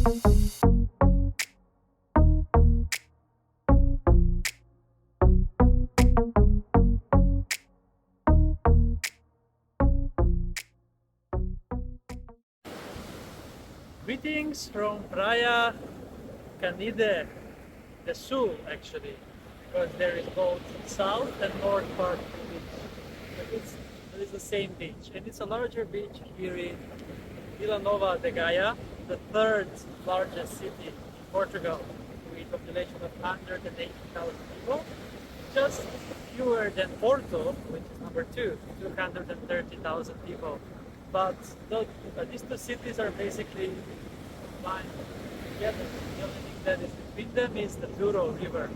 Greetings from Praia Canide Sul, actually, because there is both south and north part of the beach. But it's the same beach, and it's a larger beach here in Vila Nova De Gaia, the third largest city in Portugal, with a population of 180,000 people, just fewer than Porto, which is number two, 230,000 people. But these two cities are basically combined together. The only thing that is between them is the Douro River.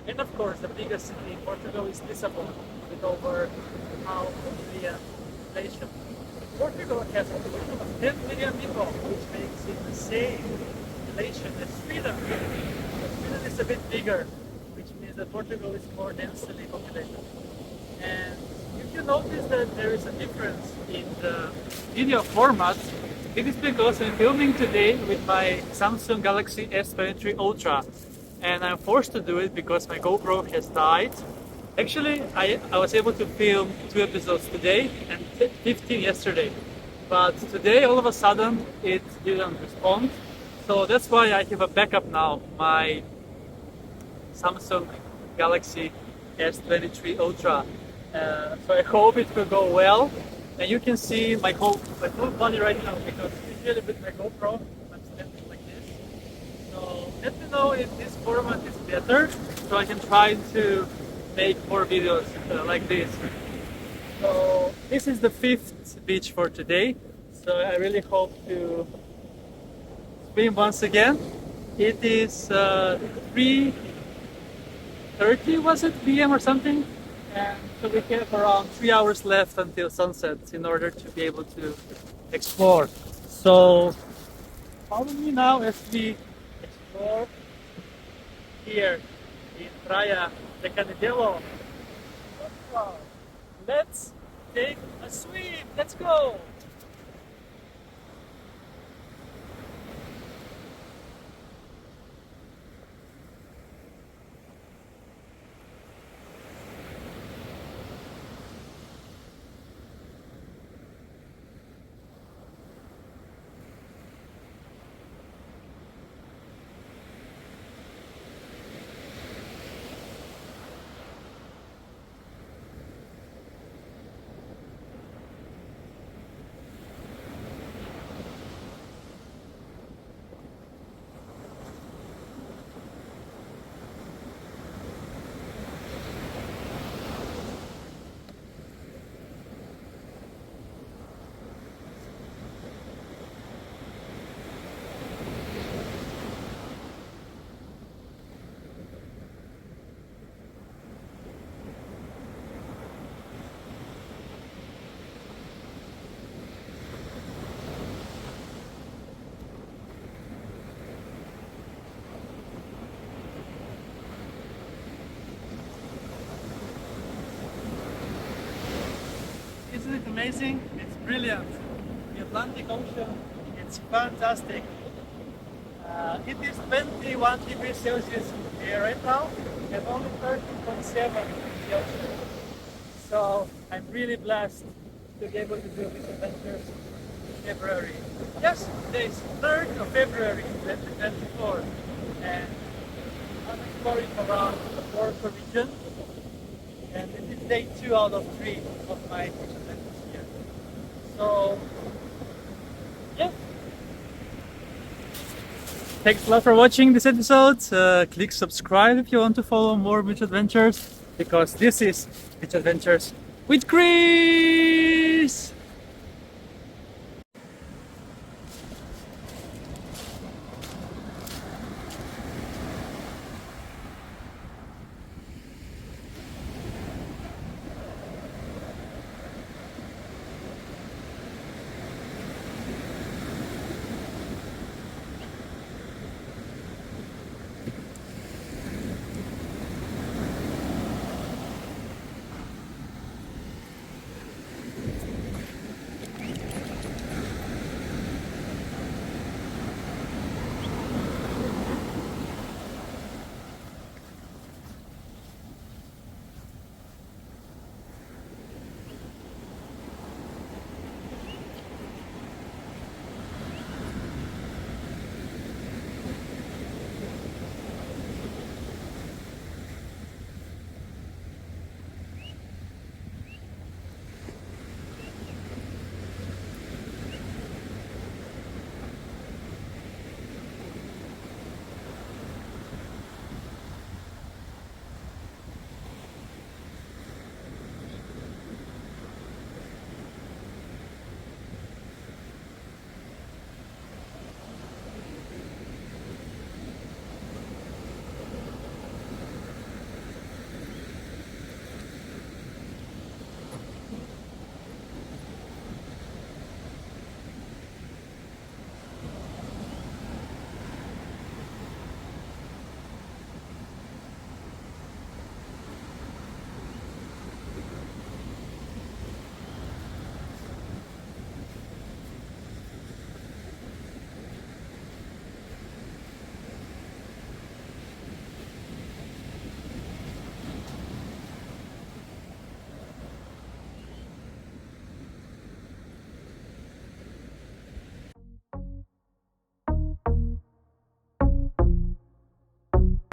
And of course, the biggest city in Portugal is Lisbon, with over half a million population. Portugal has a population of 10 million people, which makes it the same population as Sweden. But Sweden is a bit bigger, which means that Portugal is more densely populated. And if you notice that there is a difference in the video format, it is because I'm filming today with my Samsung Galaxy S23 Ultra, and I'm forced to do it because my GoPro has died. Actually, I was able to film 2 episodes today and 15 yesterday, but today all of a sudden it didn't respond, so that's why I have a backup now, my Samsung Galaxy S23 Ultra. So I hope it will go well, and you can see my whole body right now, because usually with my GoPro I'm standing like this. So let me know if this format is better, so I can try to make more videos like this. So this is the 5th beach for today, so I really hope to swim once again. It is 3:30, was it, PM or something? And so we have around 3 hours left until sunset in order to be able to explore. So follow me now as we explore here in Praia de Canide Sul. Let's take a swim. Let's go. Isn't it amazing? It's brilliant. The Atlantic Ocean, it's fantastic. It is 21 degrees Celsius here right now, and only 13.7 in the ocean. So I'm really blessed to be able to do these adventures in February. Yes, today is 3rd of February 2024, and I'm exploring around the Porto region. And this is day 2 out of 3 of my adventures here. So, yeah. Thanks a lot for watching this episode. Click subscribe if you want to follow more beach adventures, because this is Beach Adventures with Chris!